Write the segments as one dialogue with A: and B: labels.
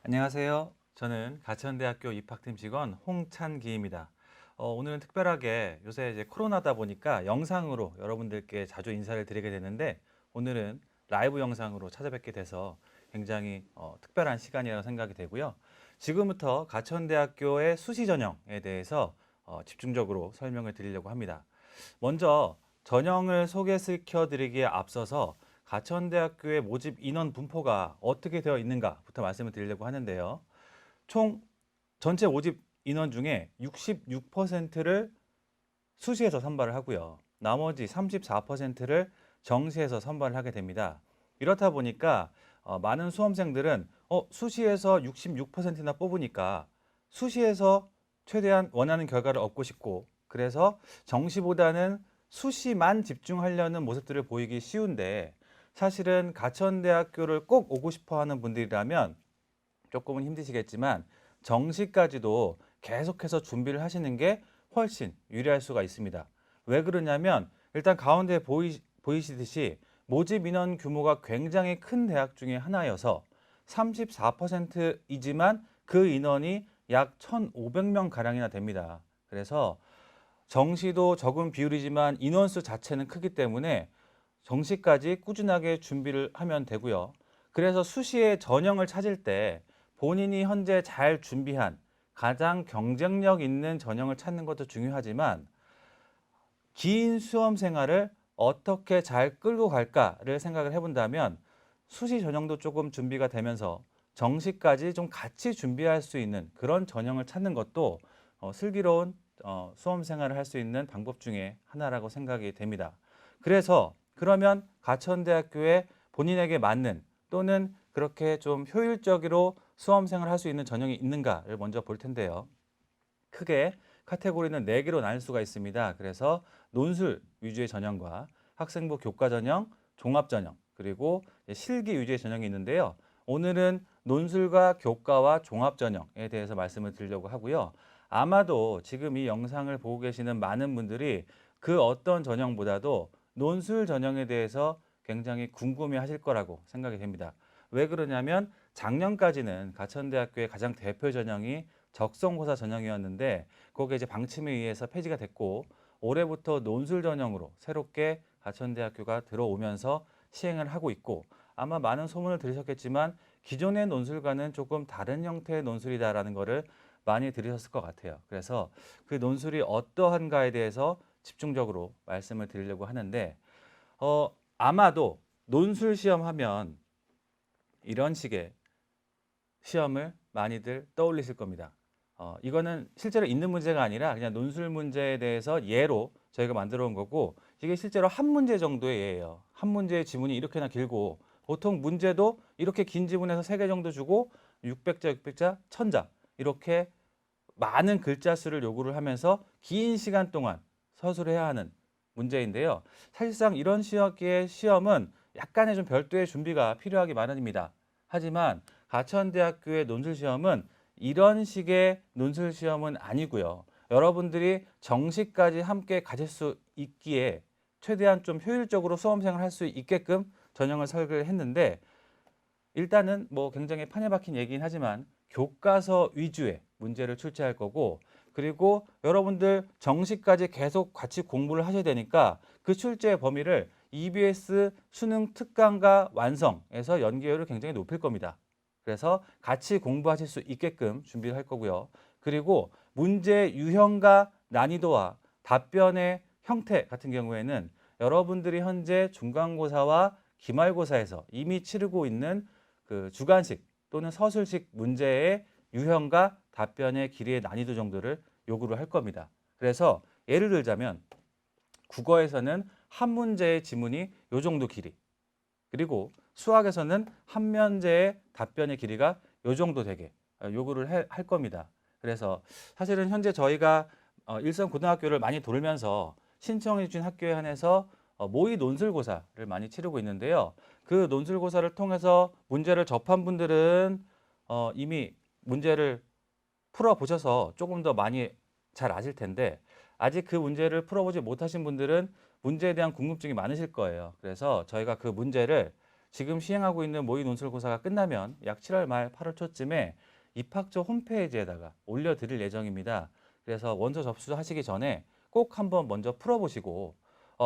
A: 안녕하세요. 저는 가천대학교 입학팀 직원 홍찬기입니다. 오늘은 특별하게 요새 이제 코로나다 보니까 영상으로 여러분들께 자주 인사를 드리게 되는데 오늘은 라이브 영상으로 찾아뵙게 돼서 굉장히 특별한 시간이라고 생각이 되고요. 지금부터 가천대학교의 수시 전형에 대해서 집중적으로 설명을 드리려고 합니다. 먼저 전형을 소개시켜 드리기에 앞서서 가천대학교의 모집 인원 분포가 어떻게 되어 있는가부터 말씀을 드리려고 하는데요. 총 전체 모집 인원 중에 66%를 수시에서 선발을 하고요. 나머지 34%를 정시에서 선발을 하게 됩니다. 이렇다 보니까 많은 수험생들은 수시에서 66%나 뽑으니까 수시에서 최대한 원하는 결과를 얻고 싶고 그래서 정시보다는 수시만 집중하려는 모습들을 보이기 쉬운데 사실은 가천대학교를 꼭 오고 싶어 하는 분들이라면 조금은 힘드시겠지만 정시까지도 계속해서 준비를 하시는 게 훨씬 유리할 수가 있습니다. 왜 그러냐면 일단 가운데 보이시듯이 모집 인원 규모가 굉장히 큰 대학 중에 하나여서 34%이지만 그 인원이 약 1,500명 가량이나 됩니다. 그래서 정시도 적은 비율이지만 인원수 자체는 크기 때문에 정시까지 꾸준하게 준비를 하면 되고요. 그래서 수시의 전형을 찾을 때 본인이 현재 잘 준비한 가장 경쟁력 있는 전형을 찾는 것도 중요하지만 긴 수험 생활을 어떻게 잘 끌고 갈까를 생각을 해본다면 수시 전형도 조금 준비가 되면서 정시까지 좀 같이 준비할 수 있는 그런 전형을 찾는 것도 슬기로운 수험 생활을 할 수 있는 방법 중에 하나라고 생각이 됩니다. 그래서 그러면 가천대학교에 본인에게 맞는 또는 그렇게 좀 효율적으로 수험 생활을 할 수 있는 전형이 있는가를 먼저 볼 텐데요. 크게 카테고리는 4개로 나눌 수가 있습니다. 그래서 논술 위주의 전형과 학생부 교과 전형, 종합 전형, 그리고 실기 위주의 전형이 있는데요. 오늘은 논술과 교과와 종합 전형에 대해서 말씀을 드리려고 하고요. 아마도 지금 이 영상을 보고 계시는 많은 분들이 그 어떤 전형보다도 논술 전형에 대해서 굉장히 궁금해 하실 거라고 생각이 됩니다. 왜 그러냐면 작년까지는 가천대학교의 가장 대표 전형이 적성고사 전형이었는데 거기에 이제 방침에 의해서 폐지가 됐고 올해부터 논술 전형으로 새롭게 가천대학교가 들어오면서 시행을 하고 있고 아마 많은 소문을 들으셨겠지만 기존의 논술과는 조금 다른 형태의 논술이다라는 것을 많이 들으셨을 것 같아요. 그래서 그 논술이 어떠한가에 대해서 집중적으로 말씀을 드리려고 하는데 아마도 논술 시험 하면 이런 식의 시험을 많이들 떠올리실 겁니다. 이거는 실제로 있는 문제가 아니라 그냥 논술 문제에 대해서 예로 저희가 만들어 온 거고 이게 실제로 한 문제 정도의 예예요. 한 문제의 지문이 이렇게나 길고 보통 문제도 이렇게 긴 지문에서 3개 정도 주고 600자, 600자, 1000자 이렇게 많은 글자 수를 요구를 하면서 긴 시간 동안 서술을 해야 하는 문제인데요. 사실상 이런 시험의 시험은 약간의 좀 별도의 준비가 필요하기 마련입니다. 하지만 가천대학교의 논술시험은 이런 식의 논술시험은 아니고요. 여러분들이 정시까지 함께 가질 수 있기에 최대한 좀 효율적으로 수험생활 할 수 있게끔 전형을 설계를 했는데 일단은 뭐 굉장히 판에 박힌 얘기긴 하지만 교과서 위주의 문제를 출제할 거고 그리고 여러분들 정시까지 계속 같이 공부를 하셔야 되니까 그 출제 범위를 EBS 수능 특강과 완성에서 연계율을 굉장히 높일 겁니다. 그래서 같이 공부하실 수 있게끔 준비를 할 거고요. 그리고 문제 유형과 난이도와 답변의 형태 같은 경우에는 여러분들이 현재 중간고사와 기말고사에서 이미 치르고 있는 그 주관식 또는 서술식 문제의 유형과 답변의 길이의 난이도 정도를 요구를 할 겁니다. 그래서 예를 들자면 국어에서는 한 문제의 지문이 요 정도 길이 그리고 수학에서는 한 문제의 답변의 길이가 요 정도 되게 요구를 할 겁니다. 그래서 사실은 현재 저희가 일선 고등학교를 많이 돌면서 신청해 주신 학교에 한해서 모의 논술고사를 많이 치르고 있는데요. 그 논술고사를 통해서 문제를 접한 분들은 이미 문제를 풀어보셔서 조금 더 많이 잘 아실 텐데 아직 그 문제를 풀어보지 못하신 분들은 문제에 대한 궁금증이 많으실 거예요. 그래서 저희가 그 문제를 지금 시행하고 있는 모의 논술고사가 끝나면 약 7월 말 8월 초쯤에 입학처 홈페이지에다가 올려드릴 예정입니다. 그래서 원서 접수하시기 전에 꼭 한번 먼저 풀어보시고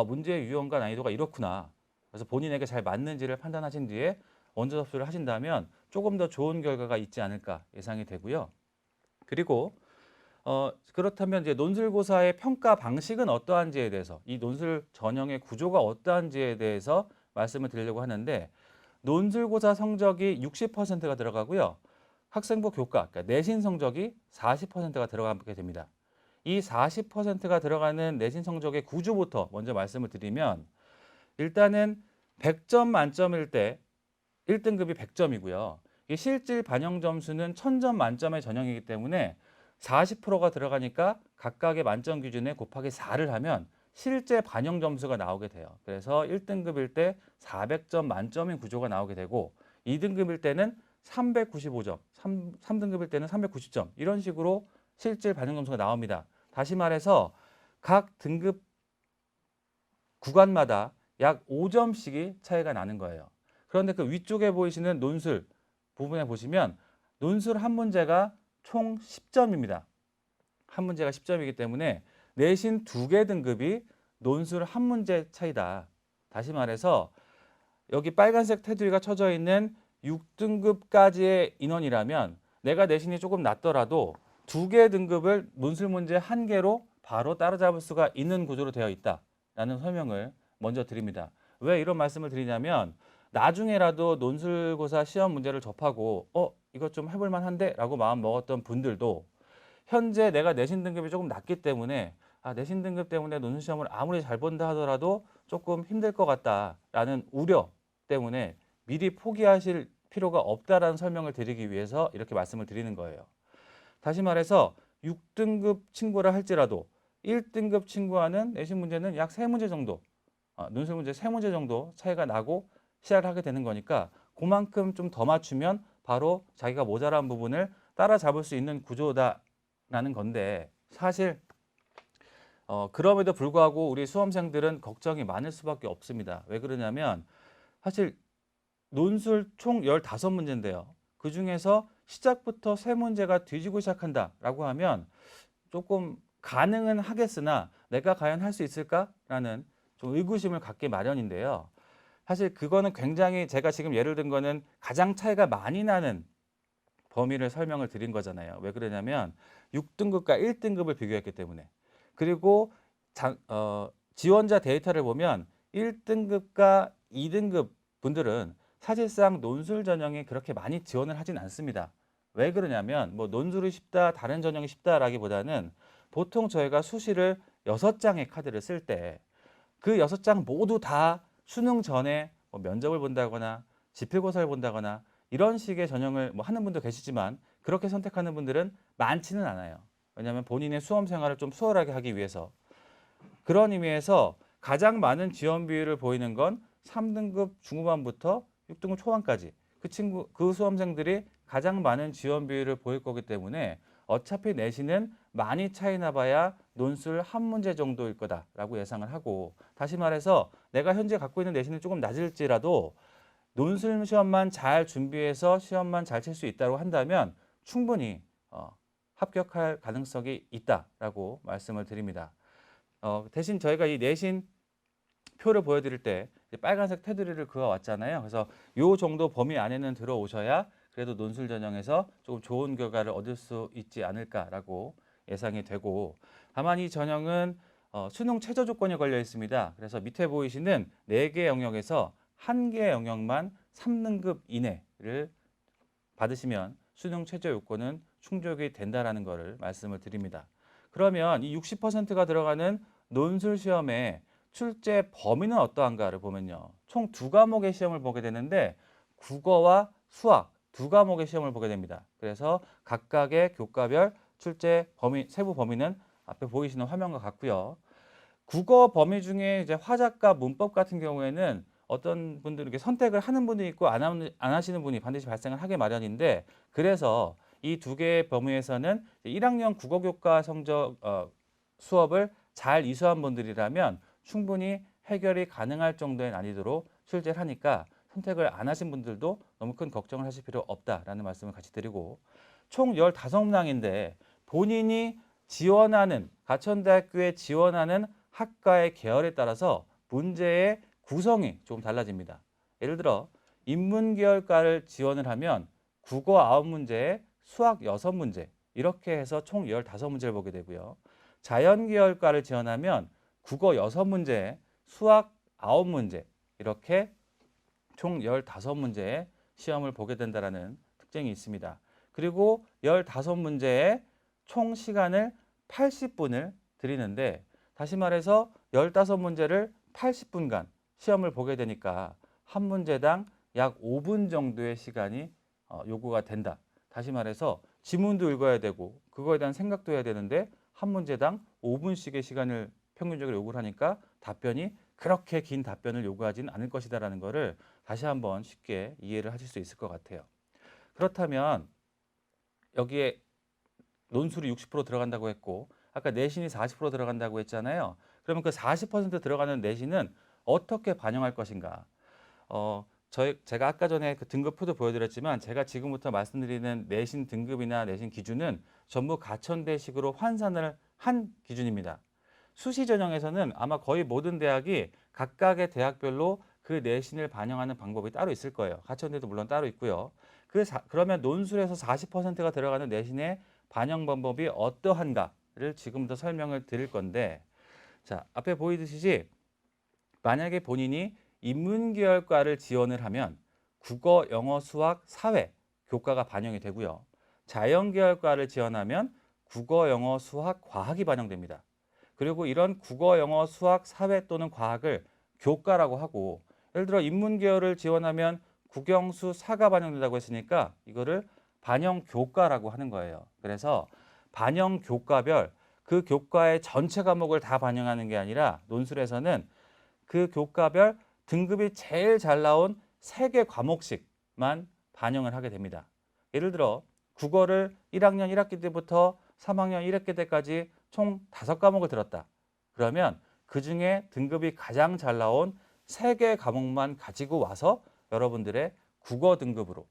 A: 문제의 유형과 난이도가 이렇구나. 그래서 본인에게 잘 맞는지를 판단하신 뒤에 원서 접수를 하신다면 조금 더 좋은 결과가 있지 않을까 예상이 되고요. 그리고 그렇다면 이제 논술고사의 평가 방식은 어떠한지에 대해서 이 논술 전형의 구조가 어떠한지에 대해서 말씀을 드리려고 하는데 논술고사 성적이 60%가 들어가고요. 학생부 교과, 그러니까 내신 성적이 40%가 들어가게 됩니다. 이 40%가 들어가는 내신 성적의 구조부터 먼저 말씀을 드리면 일단은 100점 만점일 때 1등급이 100점이고요. 이 실질 반영 점수는 1000점 만점의 전형이기 때문에 40%가 들어가니까 각각의 만점 기준에 곱하기 4를 하면 실제 반영 점수가 나오게 돼요. 그래서 1등급일 때 400점 만점인 구조가 나오게 되고 2등급일 때는 395점, 3등급일 때는 390점 이런 식으로 실질 반영 점수가 나옵니다. 다시 말해서 각 등급 구간마다 약 5점씩이 차이가 나는 거예요. 그런데 그 위쪽에 보이시는 논술 부분에 보시면 논술 한 문제가 총 10점입니다. 한 문제가 10점이기 때문에 내신 2개 등급이 논술 한 문제 차이다. 다시 말해서 여기 빨간색 테두리가 쳐져 있는 6등급까지의 인원이라면 내가 내신이 조금 낮더라도 2개 등급을 논술 문제 1개로 바로 따라잡을 수가 있는 구조로 되어 있다라는 설명을 먼저 드립니다. 왜 이런 말씀을 드리냐면 나중에라도 논술고사 시험 문제를 접하고 이것 좀 해볼 만한데 라고 마음 먹었던 분들도 현재 내가 내신 등급이 조금 낮기 때문에 내신 등급 때문에 논술 시험을 아무리 잘 본다 하더라도 조금 힘들 것 같다라는 우려 때문에 미리 포기하실 필요가 없다라는 설명을 드리기 위해서 이렇게 말씀을 드리는 거예요. 다시 말해서 6등급 친구라 할지라도 1등급 친구와는 내신 문제는 약 3문제 정도, 논술 문제 3문제 정도 차이가 나고 시작을 하게 되는 거니까 그만큼 좀 더 맞추면 바로 자기가 모자란 부분을 따라잡을 수 있는 구조다라는 건데 사실 그럼에도 불구하고 우리 수험생들은 걱정이 많을 수밖에 없습니다. 왜 그러냐면 사실 논술 총 15문제인데요. 그중에서 시작부터 3문제가 뒤지고 시작한다라고 하면 조금 가능은 하겠으나 내가 과연 할 수 있을까라는 좀 의구심을 갖기 마련인데요. 사실 그거는 굉장히 제가 지금 예를 든 거는 가장 차이가 많이 나는 범위를 설명을 드린 거잖아요. 왜 그러냐면 6등급과 1등급을 비교했기 때문에. 그리고 지원자 데이터를 보면 1등급과 2등급 분들은 사실상 논술 전형에 그렇게 많이 지원을 하진 않습니다. 왜 그러냐면 뭐 논술이 쉽다, 다른 전형이 쉽다라기보다는 보통 저희가 수시를 6장의 카드를 쓸 때 그 6장 모두 다 수능 전에 뭐 면접을 본다거나 지필고사를 본다거나 이런 식의 전형을 뭐 하는 분도 계시지만 그렇게 선택하는 분들은 많지는 않아요. 왜냐하면 본인의 수험 생활을 좀 수월하게 하기 위해서. 그런 의미에서 가장 많은 지원 비율을 보이는 건 3등급 중후반부터 6등급 초반까지 그 수험생들이 가장 많은 지원 비율을 보일 거기 때문에 어차피 내신은 많이 차이 나봐야 논술 한 문제 정도일 거다라고 예상을 하고 다시 말해서 내가 현재 갖고 있는 내신이 조금 낮을지라도 논술 시험만 잘 준비해서 시험만 잘 칠 수 있다고 한다면 충분히 합격할 가능성이 있다라고 말씀을 드립니다. 대신 저희가 이 내신 표를 보여드릴 때 빨간색 테두리를 그어왔잖아요. 그래서 이 정도 범위 안에는 들어오셔야 그래도 논술 전형에서 조금 좋은 결과를 얻을 수 있지 않을까라고 예상이 되고 다만 이 전형은 수능 최저 조건이 걸려 있습니다. 그래서 밑에 보이시는 4개 영역에서 1개 영역만 3등급 이내를 받으시면 수능 최저 요건은 충족이 된다라는 것을 말씀을 드립니다. 그러면 이 60%가 들어가는 논술 시험의 출제 범위는 어떠한가를 보면요. 총 2과목의 시험을 보게 되는데 국어와 수학 2과목의 시험을 보게 됩니다. 그래서 각각의 교과별 출제 범위, 세부 범위는 앞에 보이시는 화면과 같고요. 국어 범위 중에 이제 화작과 문법 같은 경우에는 어떤 분들은 이렇게 선택을 하는 분이 있고 안 하시는 분이 반드시 발생을 하게 마련인데 그래서 이 2개의 범위에서는 1학년 국어교과 성적 수업을 잘 이수한 분들이라면 충분히 해결이 가능할 정도의 난이도로 출제를 하니까 선택을 안 하신 분들도 너무 큰 걱정을 하실 필요 없다라는 말씀을 같이 드리고, 총 15명인데 본인이 지원하는 가천대학교에 지원하는 학과의 계열에 따라서 문제의 구성이 조금 달라집니다. 예를 들어 인문계열과를 지원을 하면 국어 9문제에 수학 6문제 이렇게 해서 총 15문제를 보게 되고요. 자연계열과를 지원하면 국어 6문제에 수학 9문제 이렇게 총 15문제의 시험을 보게 된다는 특징이 있습니다. 그리고 15문제의 총 시간을 80분을 드리는데, 다시 말해서 15문제를 80분간 시험을 보게 되니까 한 문제당 약 5분 정도의 시간이 요구가 된다. 다시 말해서 지문도 읽어야 되고 그거에 대한 생각도 해야 되는데 한 문제당 5분씩의 시간을 평균적으로 요구를 하니까 답변이 그렇게 긴 답변을 요구하지는 않을 것이다라는 것을 다시 한번 쉽게 이해를 하실 수 있을 것 같아요. 그렇다면 여기에 논술이 60% 들어간다고 했고 아까 내신이 40% 들어간다고 했잖아요. 그러면 그 40% 들어가는 내신은 어떻게 반영할 것인가? 제가 아까 전에 그 등급표도 보여드렸지만 제가 지금부터 말씀드리는 내신 등급이나 내신 기준은 전부 가천대식으로 환산을 한 기준입니다. 수시 전형에서는 아마 거의 모든 대학이 각각의 대학별로 그 내신을 반영하는 방법이 따로 있을 거예요. 가천대도 물론 따로 있고요. 그러면 논술에서 40%가 들어가는 내신의 반영 방법이 어떠한가를 지금부터 설명을 드릴 건데, 자, 앞에 보이듯이 만약에 본인이 인문계열과를 지원을 하면 국어, 영어, 수학, 사회 교과가 반영이 되고요. 자연계열과를 지원하면 국어, 영어, 수학, 과학이 반영됩니다. 그리고 이런 국어, 영어, 수학, 사회 또는 과학을 교과라고 하고, 예를 들어 인문계열을 지원하면 국영수, 사가 반영된다고 했으니까 이거를 반영 교과라고 하는 거예요. 그래서 반영 교과별 그 교과의 전체 과목을 다 반영하는 게 아니라 논술에서는 그 교과별 등급이 제일 잘 나온 3개 과목씩만 반영을 하게 됩니다. 예를 들어 국어를 1학년 1학기 때부터 3학년 1학기 때까지 총 5과목을 들었다. 그러면 그중에 등급이 가장 잘 나온 3개 과목만 가지고 와서 여러분들의 국어 등급으로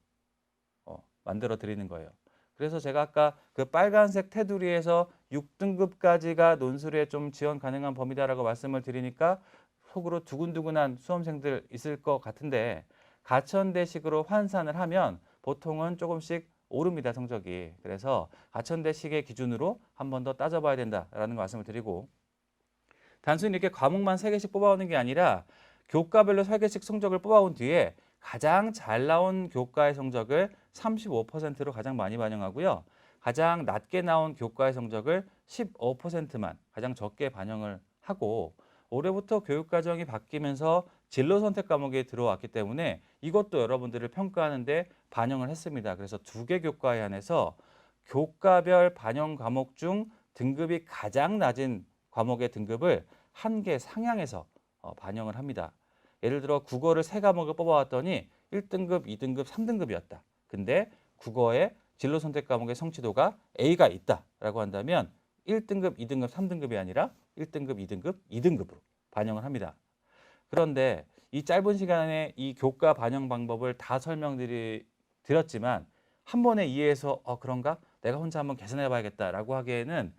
A: 만들어 드리는 거예요. 그래서 제가 아까 그 빨간색 테두리에서 6등급까지가 논술에 좀 지원 가능한 범위다라고 말씀을 드리니까 속으로 두근두근한 수험생들 있을 것 같은데, 가천대식으로 환산을 하면 보통은 조금씩 오릅니다, 성적이. 그래서 가천대식의 기준으로 한 번 더 따져봐야 된다라는 말씀을 드리고, 단순히 이렇게 과목만 3개씩 뽑아오는 게 아니라 교과별로 3개씩 성적을 뽑아온 뒤에 가장 잘 나온 교과의 성적을 35%로 가장 많이 반영하고요. 가장 낮게 나온 교과의 성적을 15%만 가장 적게 반영을 하고, 올해부터 교육과정이 바뀌면서 진로 선택 과목이 들어왔기 때문에 이것도 여러분들을 평가하는데 반영을 했습니다. 그래서 2개 교과에 한해서 교과별 반영 과목 중 등급이 가장 낮은 과목의 등급을 1개 상향해서 반영을 합니다. 예를 들어 국어를 3과목을 뽑아왔더니 1등급, 2등급, 3등급이었다. 근데 국어의 진로 선택 과목의 성취도가 A가 있다라고 한다면 1등급, 2등급, 3등급이 아니라 1등급, 2등급, 2등급으로 반영을 합니다. 그런데 이 짧은 시간에 이 교과 반영 방법을 다 설명드렸지만 한 번에 이해해서 그런가? 내가 혼자 한번 계산해 봐야겠다라고 하기에는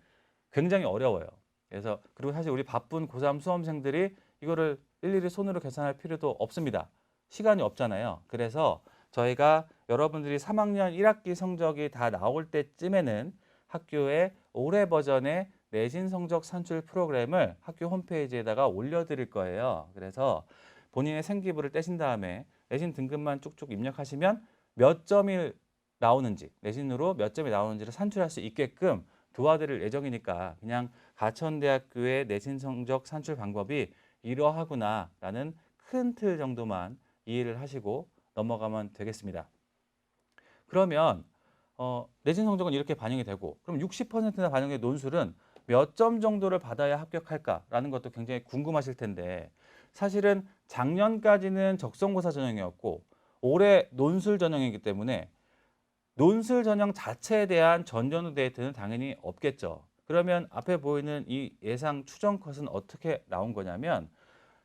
A: 굉장히 어려워요. 그래서 그리고 사실 우리 바쁜 고3 수험생들이 이거를 일일이 손으로 계산할 필요도 없습니다. 시간이 없잖아요. 그래서 저희가 여러분들이 3학년 1학기 성적이 다 나올 때쯤에는 학교에 올해 버전의 내신 성적 산출 프로그램을 학교 홈페이지에다가 올려드릴 거예요. 그래서 본인의 생기부를 떼신 다음에 내신 등급만 쭉쭉 입력하시면 몇 점이 나오는지, 내신으로 몇 점이 나오는지를 산출할 수 있게끔 도와드릴 예정이니까 그냥 가천대학교의 내신 성적 산출 방법이 이러하구나라는 큰 틀 정도만 이해를 하시고 넘어가면 되겠습니다. 그러면 내신 성적은 이렇게 반영이 되고, 그럼 60%나 반영된 논술은 몇 점 정도를 받아야 합격할까라는 것도 굉장히 궁금하실 텐데, 사실은 작년까지는 적성고사 전형이었고 올해 논술 전형이기 때문에 논술 전형 자체에 대한 전년도 데이터는 당연히 없겠죠. 그러면 앞에 보이는 이 예상 추정 컷은 어떻게 나온 거냐면,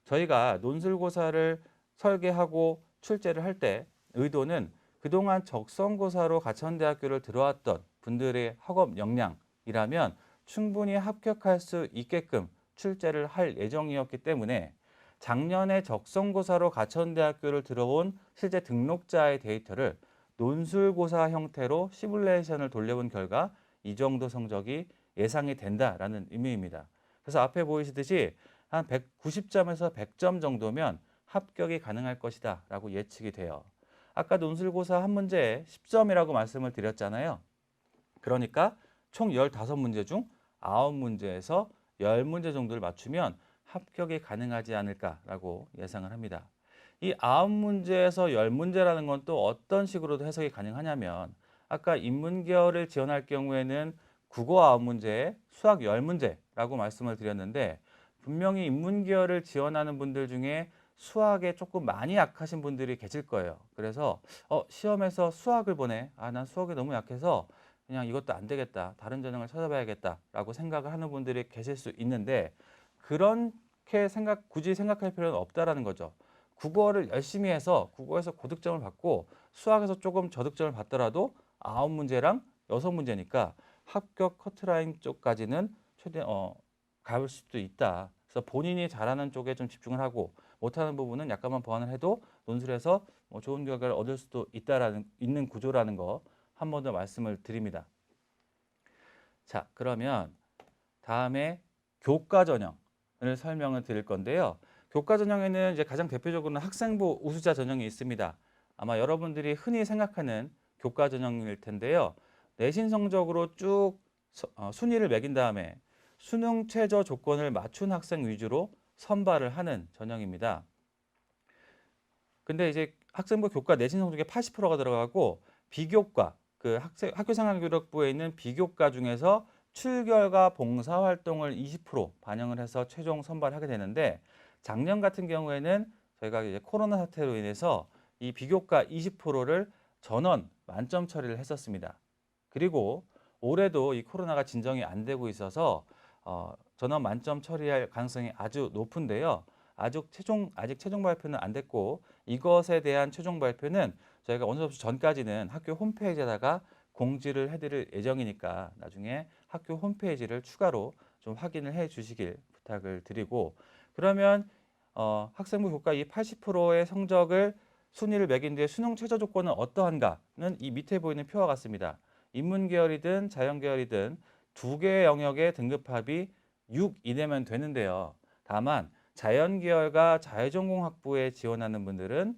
A: 저희가 논술고사를 설계하고 출제를 할 때 의도는 그동안 적성고사로 가천대학교를 들어왔던 분들의 학업 역량이라면 충분히 합격할 수 있게끔 출제를 할 예정이었기 때문에 작년에 적성고사로 가천대학교를 들어온 실제 등록자의 데이터를 논술고사 형태로 시뮬레이션을 돌려본 결과 이 정도 성적이 예상이 된다라는 의미입니다. 그래서 앞에 보이시듯이 한 190점에서 100점 정도면 합격이 가능할 것이다 라고 예측이 돼요. 아까 논술고사 한 문제에 10점이라고 말씀을 드렸잖아요. 그러니까 총 15문제 중 9문제에서 10문제 정도를 맞추면 합격이 가능하지 않을까라고 예상을 합니다. 이 9문제에서 10문제라는 건 또 어떤 식으로도 해석이 가능하냐면 아까 인문계열을 지원할 경우에는 국어 9문제에 수학 10문제라고 말씀을 드렸는데 분명히 인문계열을 지원하는 분들 중에 수학에 조금 많이 약하신 분들이 계실 거예요. 그래서 시험에서 수학을 보네. 난 수학이 너무 약해서 그냥 이것도 안 되겠다. 다른 전형을 찾아봐야겠다라고 생각을 하는 분들이 계실 수 있는데 그렇게 굳이 생각할 필요는 없다라는 거죠. 국어를 열심히 해서 국어에서 고득점을 받고 수학에서 조금 저득점을 받더라도 9문제랑 6문제니까 합격 커트라인 쪽까지는 최대 갈 수도 있다. 그래서 본인이 잘하는 쪽에 좀 집중을 하고 못하는 부분은 약간만 보완을 해도 논술에서 좋은 결과를 얻을 수도 있는 구조라는 거 한 번 더 말씀을 드립니다. 자, 그러면 다음에 교과 전형을 설명을 드릴 건데요. 교과 전형에는 이제 가장 대표적으로는 학생부 우수자 전형이 있습니다. 아마 여러분들이 흔히 생각하는 교과 전형일 텐데요. 내신 성적으로 쭉 순위를 매긴 다음에 수능 최저 조건을 맞춘 학생 위주로 선발을 하는 전형입니다. 근데 이제 학생부 교과 내신 성적의 80%가 들어가고 비교과, 그 학교생활기록부에 있는 비교과 중에서 출결과 봉사활동을 20% 반영을 해서 최종 선발하게 되는데 작년 같은 경우에는 저희가 이제 코로나 사태로 인해서 이 비교과 20%를 전원 만점 처리를 했었습니다. 그리고 올해도 이 코로나가 진정이 안 되고 있어서 전원 만점 처리할 가능성이 아주 높은데요. 아직 최종 발표는 안 됐고 이것에 대한 최종 발표는 저희가 어느 정도 전까지는 학교 홈페이지에다가 공지를 해드릴 예정이니까 나중에 학교 홈페이지를 추가로 좀 확인을 해 주시길 부탁을 드리고 그러면 학생부 교과 이 80%의 성적을 순위를 매긴 뒤에 수능 최저 조건은 어떠한가는 이 밑에 보이는 표와 같습니다. 인문계열이든 자연계열이든 두 개의 영역의 등급합이 6 이내면 되는데요. 다만 자연계열과 자유전공학부에 지원하는 분들은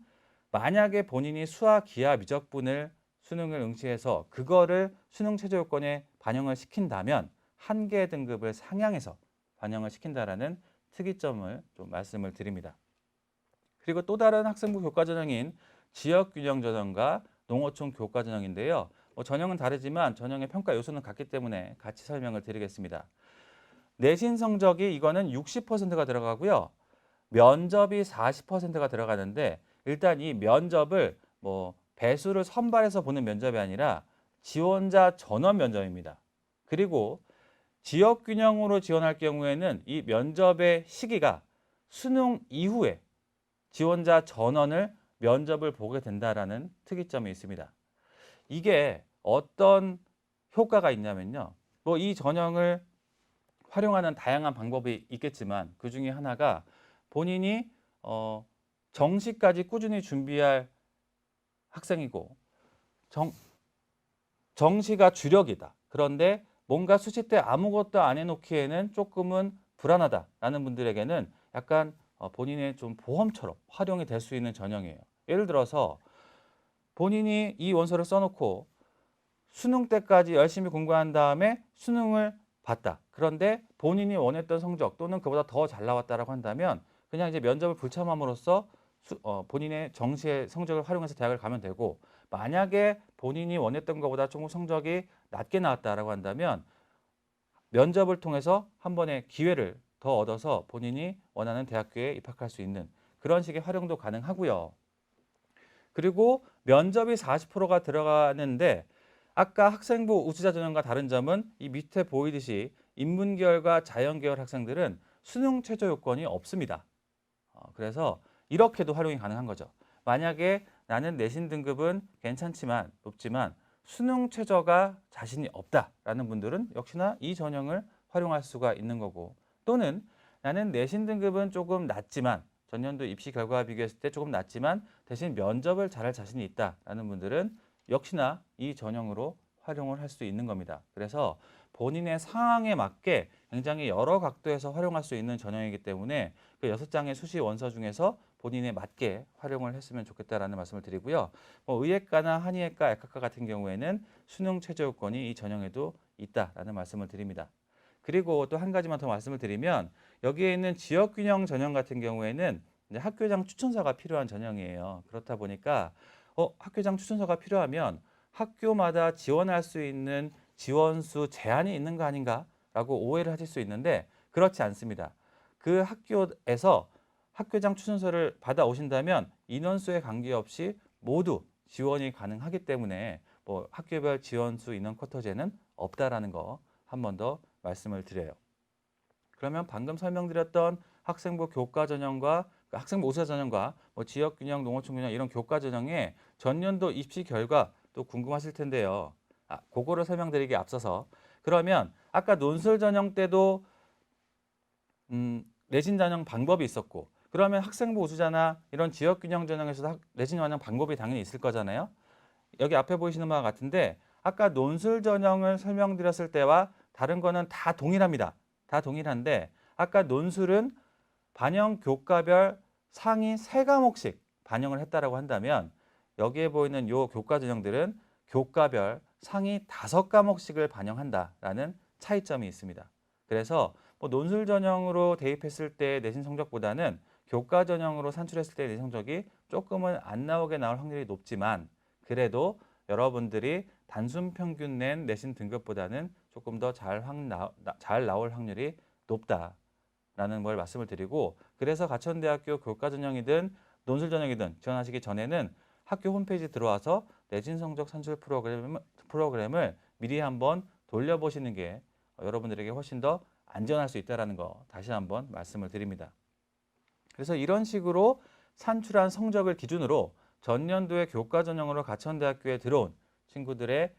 A: 만약에 본인이 수학, 기하, 미적분을 수능을 응시해서 그거를 수능 최저 요건에 반영을 시킨다면 한 개 등급을 상향해서 반영을 시킨다라는 특이점을 좀 말씀을 드립니다. 그리고 또 다른 학생부 교과 전형인 지역균형 전형과 농어촌 교과 전형인데요. 전형은 다르지만 전형의 평가 요소는 같기 때문에 같이 설명을 드리겠습니다. 내신 성적이 이거는 60%가 들어가고요. 면접이 40%가 들어가는데 일단 이 면접을 배수를 선발해서 보는 면접이 아니라 지원자 전원 면접입니다. 그리고 지역균형으로 지원할 경우에는 이 면접의 시기가 수능 이후에 지원자 전원을 면접을 보게 된다라는 특이점이 있습니다. 이게 어떤 효과가 있냐면요. 이 전형을 활용하는 다양한 방법이 있겠지만 그 중에 하나가 본인이 정시까지 꾸준히 준비할 학생이고 정시가 주력이다. 그런데 뭔가 수시 때 아무것도 안 해놓기에는 조금은 불안하다라는 분들에게는 약간 본인의 좀 보험처럼 활용이 될 수 있는 전형이에요. 예를 들어서 본인이 이 원서를 써놓고 수능 때까지 열심히 공부한 다음에 수능을 봤다. 그런데 본인이 원했던 성적 또는 그보다 더 잘 나왔다라고 한다면 그냥 이제 면접을 불참함으로써 본인의 정시의 성적을 활용해서 대학을 가면 되고 만약에 본인이 원했던 것보다 조금 성적이 낮게 나왔다라고 한다면 면접을 통해서 한 번의 기회를 더 얻어서 본인이 원하는 대학교에 입학할 수 있는 그런 식의 활용도 가능하고요. 그리고 면접이 40%가 들어가는데 아까 학생부 우수자 전형과 다른 점은 이 밑에 보이듯이 인문계열과 자연계열 학생들은 수능 최저 요건이 없습니다. 그래서 이렇게도 활용이 가능한 거죠. 만약에 나는 내신 등급은 괜찮지만 높지만 수능 최저가 자신이 없다라는 분들은 역시나 이 전형을 활용할 수가 있는 거고, 또는 나는 내신 등급은 조금 낮지만 전년도 입시 결과와 비교했을 때 조금 낮지만 대신 면접을 잘할 자신이 있다라는 분들은 역시나 이 전형으로 활용을 할 수 있는 겁니다. 그래서 본인의 상황에 맞게 굉장히 여러 각도에서 활용할 수 있는 전형이기 때문에 그 6장의 수시 원서 중에서 본인에 맞게 활용을 했으면 좋겠다라는 말씀을 드리고요. 의예과나 한의예과, 약학과 같은 경우에는 수능 최저 요건이 이 전형에도 있다라는 말씀을 드립니다. 그리고 또 한 가지만 더 말씀을 드리면 여기에 있는 지역균형 전형 같은 경우에는 이제 학교장 추천서가 필요한 전형이에요. 그렇다 보니까 학교장 추천서가 필요하면 학교마다 지원할 수 있는 지원수 제한이 있는 거 아닌가라고 오해를 하실 수 있는데 그렇지 않습니다. 그 학교에서 학교장 추천서를 받아오신다면 인원수에 관계없이 모두 지원이 가능하기 때문에 학교별 지원수 인원 쿼터제는 없다라는 거 한 번 더 말씀을 드려요. 그러면 방금 설명드렸던 학생부 교과 전형과 학생부 우수 전형과 지역균형, 농어촌 균형 이런 교과 전형의 전년도 입시 결과 또 궁금하실 텐데요. 그거를 설명드리기 앞서서 그러면 아까 논술 전형 때도 내신 전형 방법이 있었고, 그러면 학생부 우수자나 이런 지역균형 전형에서도 내신 전형 방법이 당연히 있을 거잖아요. 여기 앞에 보이시는 바와 같은데 아까 논술 전형을 설명드렸을 때와 다른 거는 다 동일합니다. 다 동일한데 아까 논술은 반영 교과별 상위 3과목씩 반영을 했다라고 한다면 여기에 보이는 요 교과 전형들은 교과별 상위 5과목씩을 반영한다라는 차이점이 있습니다. 그래서 논술 전형으로 대입했을 때 내신 성적보다는 교과 전형으로 산출했을 때 내신 성적이 조금은 안 나오게 나올 확률이 높지만 그래도 여러분들이 단순 평균 낸 내신 등급보다는 조금 더 잘 나올 확률이 높다라는 걸 말씀을 드리고, 그래서 가천대학교 교과 전형이든 논술 전형이든 지원하시기 전에는 학교 홈페이지 들어와서 내신 성적 산출 프로그램을 미리 한번 돌려보시는 게 여러분들에게 훨씬 더 안전할 수 있다는 거 다시 한번 말씀을 드립니다. 그래서 이런 식으로 산출한 성적을 기준으로 전년도에 교과 전형으로 가천대학교에 들어온 친구들의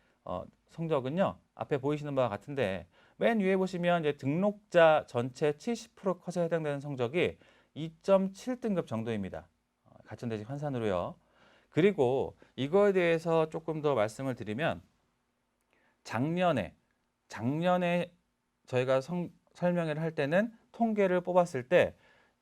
A: 성적은요. 앞에 보이시는 바와 같은데 맨 위에 보시면 이제 등록자 전체 70% 컷에 해당되는 성적이 2.7등급 정도입니다. 가천대식 환산으로요. 그리고 이거에 대해서 조금 더 말씀을 드리면 작년에 저희가 설명회를 할 때는 통계를 뽑았을 때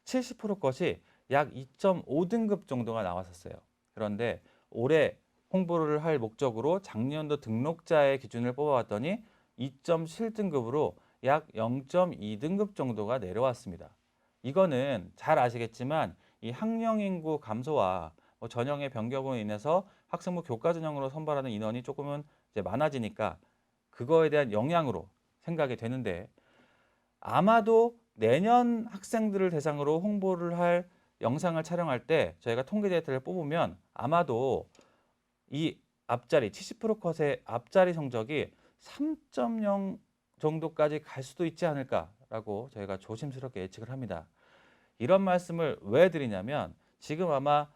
A: 70% 것이 약 2.5등급 정도가 나왔었어요. 그런데 올해 홍보를 할 목적으로 작년도 등록자의 기준을 뽑아봤더니 2.7등급으로 약 0.2등급 정도가 내려왔습니다. 이거는 잘 아시겠지만 이 학령 인구 감소와 전형의 변경으로 인해서 학생부 교과 전형으로 선발하는 인원이 조금은 이제 많아지니까 그거에 대한 영향으로 생각이 되는데, 아마도 내년 학생들을 대상으로 홍보를 할 영상을 촬영할 때 저희가 통계 데이터를 뽑으면 아마도 이 앞자리 70% 컷의 앞자리 성적이 3.0 정도까지 갈 수도 있지 않을까라고 저희가 조심스럽게 예측을 합니다. 이런 말씀을 왜 드리냐면 지금 아마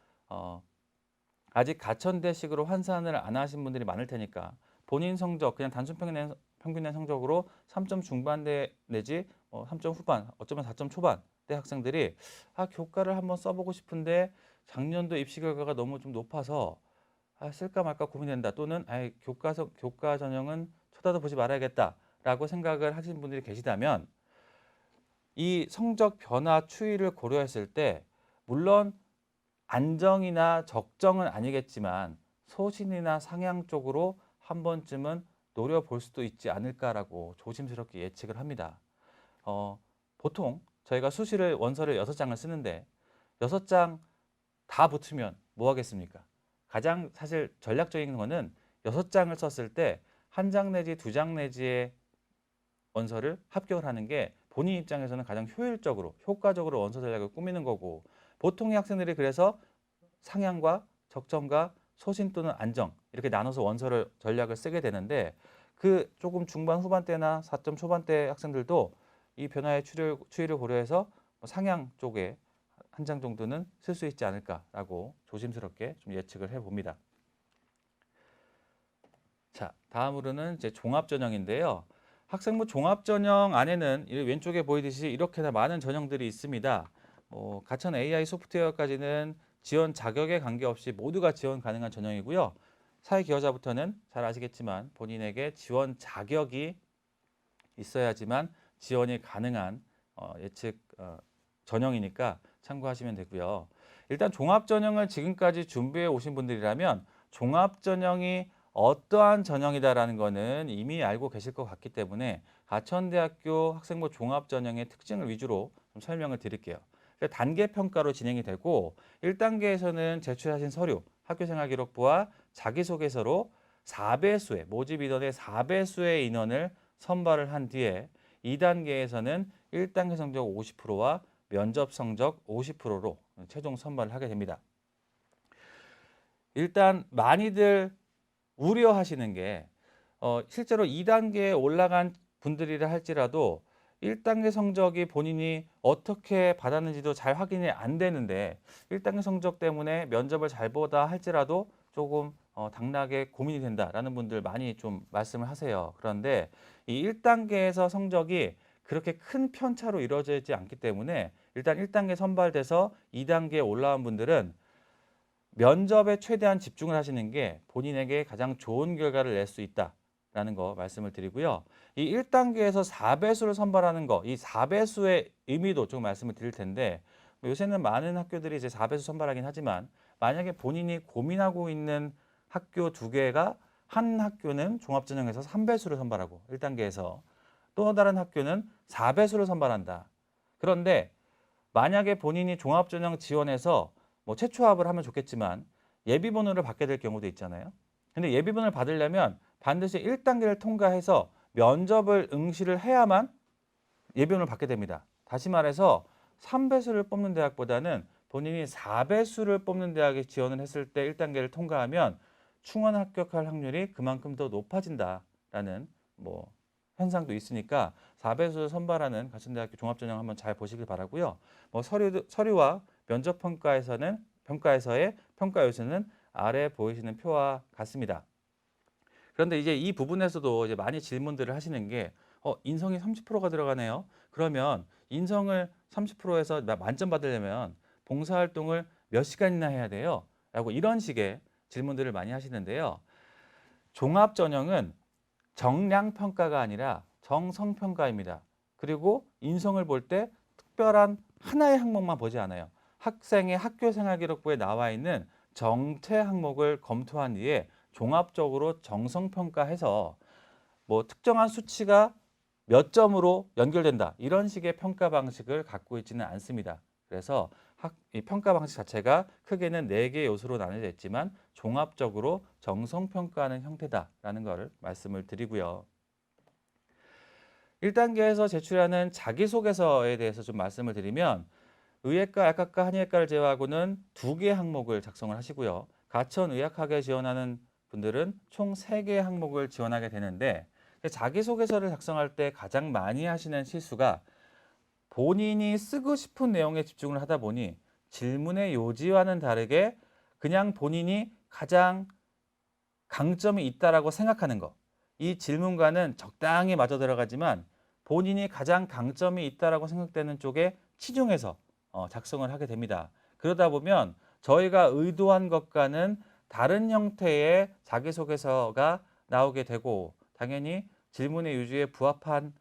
A: 아직 가천대식으로 환산을 안 하신 분들이 많을 테니까 본인 성적 그냥 단순 평균의 성적으로 3점 중반대 내지 3점 후반, 어쩌면 4점 초반대 학생들이 교과를 한번 써보고 싶은데 작년도 입시 결과가 너무 좀 높아서 쓸까 말까 고민된다, 또는 교과 전형은 쳐다도 보지 말아야겠다라고 생각을 하시는 분들이 계시다면 이 성적 변화 추이를 고려했을 때 물론 안정이나 적정은 아니겠지만 소신이나 상향 쪽으로 한 번쯤은 노려볼 수도 있지 않을까라고 조심스럽게 예측을 합니다. 보통 저희가 수시를 원서를 6장을 쓰는데 6장 다 붙으면 뭐 하겠습니까? 가장 사실 전략적인 거는 6장을 썼을 때 1장 내지 2장 내지의 원서를 합격을 하는 게 본인 입장에서는 가장 효과적으로 원서 전략을 꾸미는 거고, 보통의 학생들이 그래서 상향과 적정과 소신 또는 안정 이렇게 나눠서 원서를 전략을 쓰게 되는데, 그 조금 중반 후반대나 4점 초반대 학생들도 이 변화의 추이를 고려해서 상향 쪽에 한 장 정도는 쓸 수 있지 않을까라고 조심스럽게 좀 예측을 해봅니다. 자, 다음으로는 이제 종합전형인데요. 학생부 종합전형 안에는 왼쪽에 보이듯이 이렇게나 많은 전형들이 있습니다. 가천 AI 소프트웨어까지는 지원 자격에 관계없이 모두가 지원 가능한 전형이고요. 사회기여자부터는 잘 아시겠지만 본인에게 지원 자격이 있어야지만 지원이 가능한 예측 전형이니까 참고하시면 되고요. 일단 종합전형을 지금까지 준비해 오신 분들이라면 종합전형이 어떠한 전형이다라는 거는 이미 알고 계실 것 같기 때문에 가천대학교 학생부 종합전형의 특징을 위주로 좀 설명을 드릴게요. 단계 평가로 진행이 되고 1단계에서는 제출하신 서류, 학교생활기록부와 자기소개서로 4배수의 모집 인원의 4배수의 인원을 선발을 한 뒤에 2단계에서는 1단계 성적 50%와 면접 성적 50%로 최종 선발을 하게 됩니다. 일단 많이들 우려하시는 게 실제로 2단계에 올라간 분들이라 할지라도 1단계 성적이 본인이 어떻게 받았는지도 잘 확인이 안 되는데 1단계 성적 때문에 면접을 잘 보다 할지라도 조금 당락에 고민이 된다라는 분들 많이 좀 말씀을 하세요. 그런데 이 1단계에서 성적이 그렇게 큰 편차로 이루어지지 않기 때문에 일단 1단계 선발돼서 2단계에 올라온 분들은 면접에 최대한 집중을 하시는 게 본인에게 가장 좋은 결과를 낼 수 있다라는 거 말씀을 드리고요. 이 1단계에서 4배수를 선발하는 거, 이 4배수의 의미도 좀 말씀을 드릴 텐데 요새는 많은 학교들이 이제 4배수 선발하긴 하지만 만약에 본인이 고민하고 있는 학교 2개가 한 학교는 종합전형에서 3배수를 선발하고 1단계에서 또 다른 학교는 4배수를 선발한다. 그런데 만약에 본인이 종합전형 지원해서 최초합을 하면 좋겠지만 예비번호를 받게 될 경우도 있잖아요. 근데 예비번호를 받으려면 반드시 1단계를 통과해서 면접을 응시를 해야만 예비번호를 받게 됩니다. 다시 말해서 3배수를 뽑는 대학보다는 본인이 4배수를 뽑는 대학에 지원을 했을 때 1단계를 통과하면 충원 합격할 확률이 그만큼 더 높아진다라는 현상도 있으니까 4배수 선발하는 가천대학교 종합전형 한번 잘 보시길 바라고요. 서류와 면접 평가에서의 평가 요소는 아래 보이시는 표와 같습니다. 그런데 이제 이 부분에서도 이제 많이 질문들을 하시는 게 인성이 30%가 들어가네요. 그러면 인성을 30%에서 만점 받으려면 봉사활동을 몇 시간이나 해야 돼요? 라고 이런 식의 질문들을 많이 하시는데요. 종합전형은 정량평가가 아니라 정성평가입니다. 그리고 인성을 볼 때 특별한 하나의 항목만 보지 않아요. 학생의 학교생활기록부에 나와 있는 정체 항목을 검토한 뒤에 종합적으로 정성평가해서 특정한 수치가 몇 점으로 연결된다. 이런 식의 평가 방식을 갖고 있지는 않습니다. 그래서 이 평가 방식 자체가 크게는 4개의 요소로 나눠져 있지만 종합적으로 정성평가하는 형태다라는 것을 말씀을 드리고요. 1단계에서 제출하는 자기소개서에 대해서 좀 말씀을 드리면 의예과, 약학과, 한의예과를 제외하고는 2개의 항목을 작성을 하시고요. 가천의학학에 지원하는 분들은 총 3개의 항목을 지원하게 되는데 자기소개서를 작성할 때 가장 많이 하시는 실수가 본인이 쓰고 싶은 내용에 집중을 하다 보니 질문의 요지와는 다르게 그냥 본인이 가장 강점이 있다라고 생각하는 거. 이 질문과는 적당히 맞아 들어가지만 본인이 가장 강점이 있다라고 생각되는 쪽에 치중해서 작성을 하게 됩니다. 그러다 보면 저희가 의도한 것과는 다른 형태의 자기소개서가 나오게 되고 당연히 질문의 요지에 부합한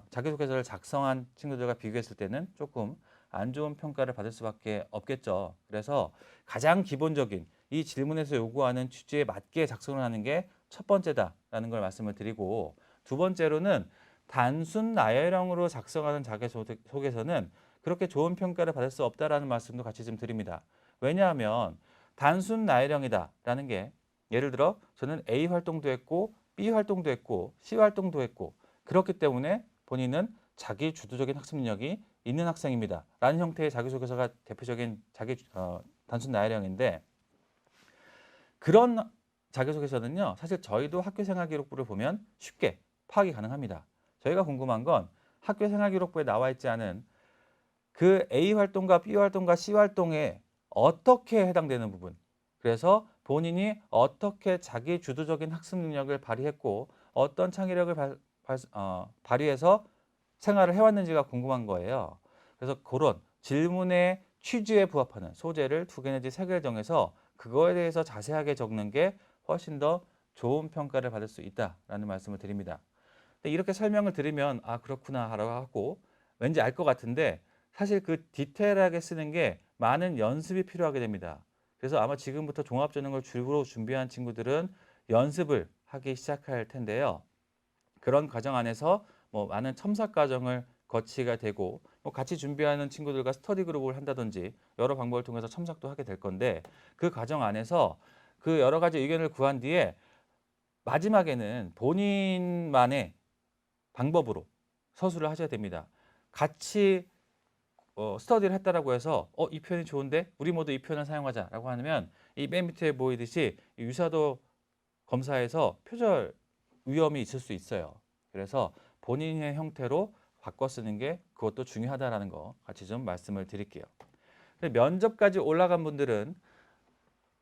A: 자기소개서를 작성한 친구들과 비교했을 때는 조금 안 좋은 평가를 받을 수밖에 없겠죠. 그래서 가장 기본적인 이 질문에서 요구하는 취지에 맞게 작성을 하는 게 첫 번째다라는 걸 말씀을 드리고 두 번째로는 단순 나열형으로 작성하는 자기소개서는 그렇게 좋은 평가를 받을 수 없다라는 말씀도 같이 좀 드립니다. 왜냐하면 단순 나열형이다라는 게 예를 들어 저는 A 활동도 했고 B 활동도 했고 C 활동도 했고 그렇기 때문에 본인은 자기 주도적인 학습 능력이 있는 학생입니다. 라는 형태의 자기소개서가 대표적인 단순 나열형인데 그런 자기소개서는요. 사실 저희도 학교생활기록부를 보면 쉽게 파악이 가능합니다. 저희가 궁금한 건 학교생활기록부에 나와 있지 않은 그 A 활동과 B 활동과 C 활동에 어떻게 해당되는 부분. 그래서 본인이 어떻게 자기 주도적인 학습 능력을 발휘했고 어떤 창의력을 발휘해서 생활을 해왔는지가 궁금한 거예요. 그래서 그런 질문의 취지에 부합하는 소재를 2개 내지 3개를 정해서 그거에 대해서 자세하게 적는 게 훨씬 더 좋은 평가를 받을 수 있다라는 말씀을 드립니다. 근데 이렇게 설명을 드리면 아 그렇구나 라고 하고 왠지 알 것 같은데 사실 그 디테일하게 쓰는 게 많은 연습이 필요하게 됩니다. 그래서 아마 지금부터 종합전형을 주로 준비한 친구들은 연습을 하기 시작할 텐데요. 그런 과정 안에서 뭐 많은 첨삭 과정을 거치게 되고 뭐 같이 준비하는 친구들과 스터디 그룹을 한다든지 여러 방법을 통해서 첨삭도 하게 될 건데 그 과정 안에서 그 여러 가지 의견을 구한 뒤에 마지막에는 본인만의 방법으로 서술을 하셔야 됩니다. 같이 스터디를 했다라고 해서 이 표현이 좋은데 우리 모두 이 표현을 사용하자라고 하면 이 맨 밑에 보이듯이 유사도 검사에서 표절 위험이 있을 수 있어요. 그래서 본인의 형태로 바꿔 쓰는 게 그것도 중요하다라는 거 같이 좀 말씀을 드릴게요. 면접까지 올라간 분들은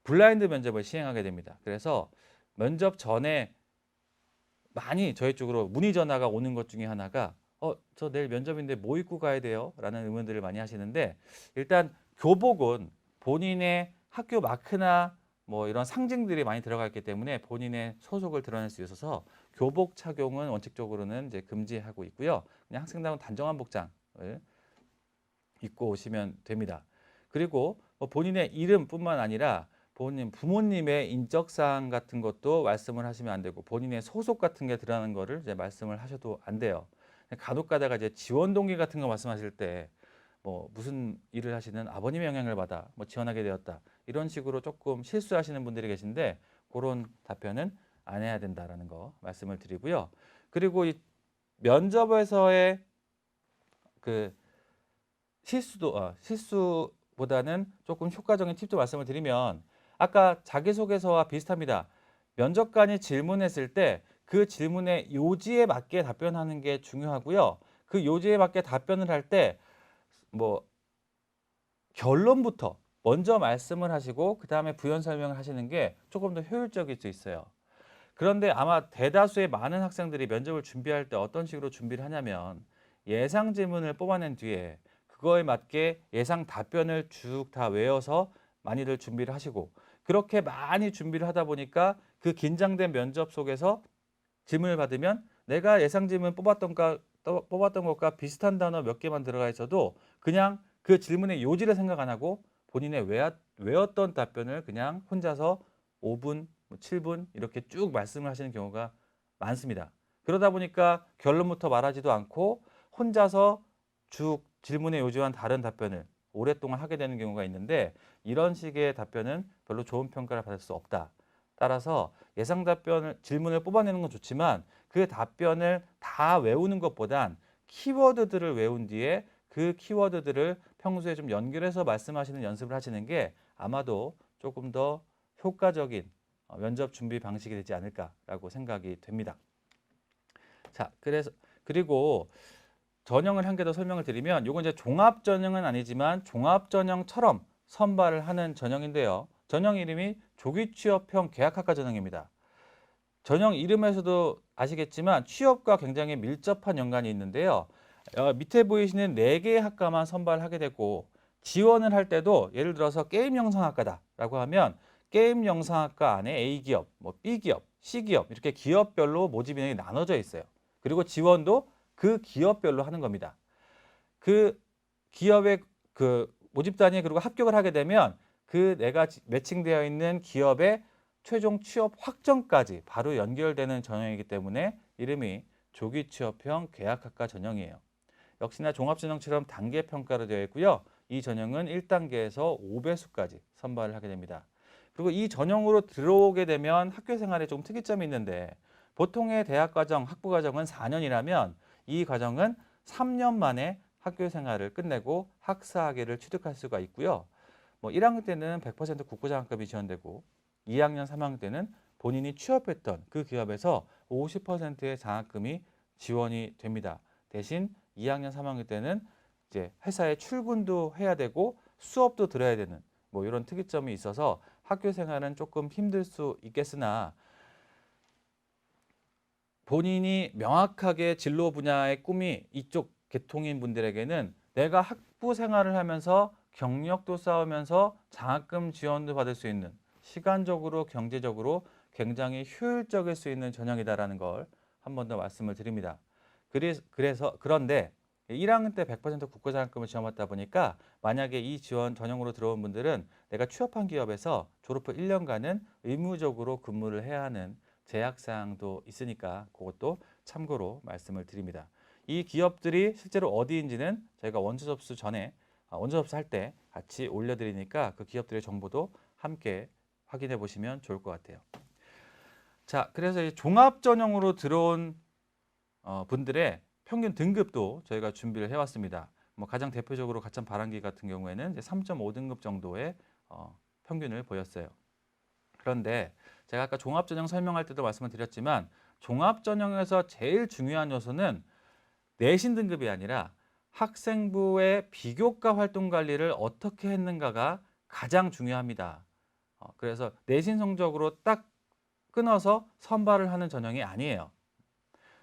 A: 블라인드 면접을 시행하게 됩니다. 그래서 면접 전에 많이 저희 쪽으로 문의 전화가 오는 것 중에 하나가 저 내일 면접인데 뭐 입고 가야 돼요? 라는 의문들을 많이 하시는데 일단 교복은 본인의 학교 마크나 뭐 이런 상징들이 많이 들어가 있기 때문에 본인의 소속을 드러낼 수 있어서 교복 착용은 원칙적으로는 이제 금지하고 있고요. 그냥 학생다운 단정한 복장을 입고 오시면 됩니다. 그리고 뭐 본인의 이름뿐만 아니라 본인 부모님의 인적사항 같은 것도 말씀을 하시면 안 되고 본인의 소속 같은 게 들어가는 거를 이제 말씀을 하셔도 안 돼요. 간혹 가다가 이제 지원 동기 같은 거 말씀하실 때 뭐 무슨 일을 하시는 아버님의 영향을 받아 뭐 지원하게 되었다. 이런 식으로 조금 실수하시는 분들이 계신데 그런 답변은 안 해야 된다라는 거 말씀을 드리고요. 그리고 이 면접에서의 그 실수보다는 조금 효과적인 팁도 말씀을 드리면 아까 자기소개서와 비슷합니다. 면접관이 질문했을 때 그 질문의 요지에 맞게 답변하는 게 중요하고요. 그 요지에 맞게 답변을 할 때 뭐 결론부터 먼저 말씀을 하시고 그 다음에 부연 설명을 하시는 게 조금 더 효율적일 수 있어요. 그런데 아마 대다수의 많은 학생들이 면접을 준비할 때 어떤 식으로 준비를 하냐면 예상 질문을 뽑아낸 뒤에 그거에 맞게 예상 답변을 쭉 다 외워서 많이들 준비를 하시고 그렇게 많이 준비를 하다 보니까 그 긴장된 면접 속에서 질문을 받으면 내가 예상 질문 뽑았던 것과 비슷한 단어 몇 개만 들어가 있어도 그냥 그 질문의 요지를 생각 안 하고 본인의 외웠던 답변을 그냥 혼자서 5분, 7분 이렇게 쭉 말씀을 하시는 경우가 많습니다. 그러다 보니까 결론부터 말하지도 않고 혼자서 쭉 질문의 요지와는 다른 답변을 오랫동안 하게 되는 경우가 있는데 이런 식의 답변은 별로 좋은 평가를 받을 수 없다. 따라서 예상 질문을 뽑아내는 건 좋지만 그 답변을 다 외우는 것보단 키워드들을 외운 뒤에 그 키워드들을 평소에 좀 연결해서 말씀하시는 연습을 하시는 게 아마도 조금 더 효과적인 면접 준비 방식이 되지 않을까라고 생각이 됩니다. 자, 그리고 전형을 한 개 더 설명을 드리면 이건 이제 종합 전형은 아니지만 종합 전형처럼 선발을 하는 전형인데요. 전형 이름이 조기 취업형 계약학과 전형입니다. 전형 이름에서도 아시겠지만 취업과 굉장히 밀접한 연관이 있는데요. 밑에 보이시는 4개의 학과만 선발하게 되고 지원을 할 때도 예를 들어서 게임 영상학과다라고 하면 게임 영상학과 안에 A기업, 뭐 B기업, C기업 이렇게 기업별로 모집 인원이 나눠져 있어요. 그리고 지원도 그 기업별로 하는 겁니다. 그 기업의 그 모집단이 그리고 합격을 하게 되면 그 내가 매칭되어 있는 기업의 최종 취업 확정까지 바로 연결되는 전형이기 때문에 이름이 조기 취업형 계약학과 전형이에요. 역시나 종합전형처럼 단계 평가로 되어 있고요. 이 전형은 1단계에서 5배수까지 선발을 하게 됩니다. 그리고 이 전형으로 들어오게 되면 학교 생활에 좀 특이점이 있는데 보통의 대학 과정, 학부 과정은 4년이라면 이 과정은 3년 만에 학교 생활을 끝내고 학사학위를 취득할 수가 있고요. 뭐 1학년 때는 100% 국고장학금이 지원되고 2학년, 3학년 때는 본인이 취업했던 그 기업에서 50%의 장학금이 지원이 됩니다. 대신 2학년, 3학년 때는 이제 회사에 출근도 해야 되고 수업도 들어야 되는 뭐 이런 특이점이 있어서 학교 생활은 조금 힘들 수 있겠으나 본인이 명확하게 진로 분야의 꿈이 이쪽 계통인 분들에게는 내가 학부 생활을 하면서 경력도 쌓으면서 장학금 지원도 받을 수 있는 시간적으로 경제적으로 굉장히 효율적일 수 있는 전형이다라는 걸 한 번 더 말씀을 드립니다. 그런데 1학년 때 100% 국가장학금을 지원받다 보니까 만약에 이 지원 전형으로 들어온 분들은 내가 취업한 기업에서 졸업 후 1년간은 의무적으로 근무를 해야 하는 제약사항도 있으니까 그것도 참고로 말씀을 드립니다. 이 기업들이 실제로 어디인지는 저희가 원서 접수 전에 원서 접수할 때 같이 올려드리니까 그 기업들의 정보도 함께 확인해 보시면 좋을 것 같아요. 자, 그래서 이 종합 전형으로 들어온 분들의 평균 등급도 저희가 준비를 해왔습니다. 뭐 가장 대표적으로 가천 바람기 같은 경우에는 3.5등급 정도의 평균을 보였어요. 그런데 제가 아까 종합전형 설명할 때도 말씀을 드렸지만 종합전형에서 제일 중요한 요소는 내신 등급이 아니라 학생부의 비교과 활동 관리를 어떻게 했는가가 가장 중요합니다. 그래서 내신 성적으로 딱 끊어서 선발을 하는 전형이 아니에요.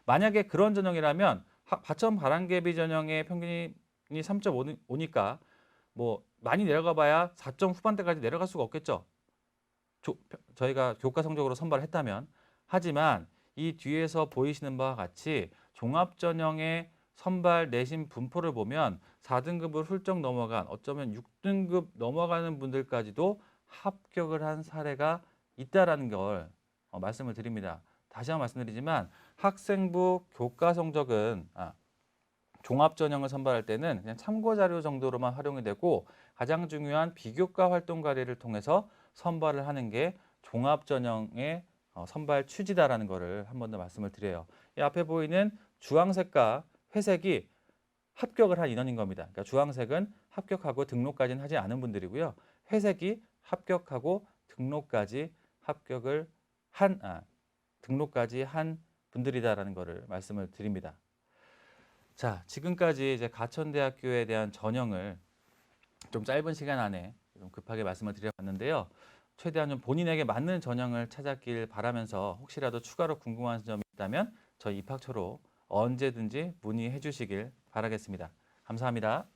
A: 만약에 그런 전형이라면 바천 바람개비 전형의 평균이 3.5니까 뭐 많이 내려가 봐야 4점 후반대까지 내려갈 수가 없겠죠. 저희가 교과 성적으로 선발을 했다면. 하지만 이 뒤에서 보이시는 바와 같이 종합전형의 선발 내신 분포를 보면 4등급을 훌쩍 넘어간 어쩌면 6등급 넘어가는 분들까지도 합격을 한 사례가 있다라는 걸 말씀을 드립니다. 다시 한번 말씀드리지만 학생부 교과 성적은 종합전형을 선발할 때는 그냥 참고자료 정도로만 활용이 되고 가장 중요한 비교과 활동 관리를 통해서 선발을 하는 게 종합전형의 선발 취지다라는 것을 한 번 더 말씀을 드려요. 이 앞에 보이는 주황색과 회색이 합격을 한 인원인 겁니다. 그러니까 주황색은 합격하고 등록까지는 하지 않은 분들이고요. 회색이 합격하고 등록까지 한 분들이다라는 것을 말씀을 드립니다. 자, 지금까지 이제 가천대학교에 대한 전형을 좀 짧은 시간 안에 좀 급하게 말씀을 드려봤는데요. 최대한 좀 본인에게 맞는 전형을 찾았길 바라면서 혹시라도 추가로 궁금한 점이 있다면 저희 입학처로 언제든지 문의해 주시길 바라겠습니다. 감사합니다.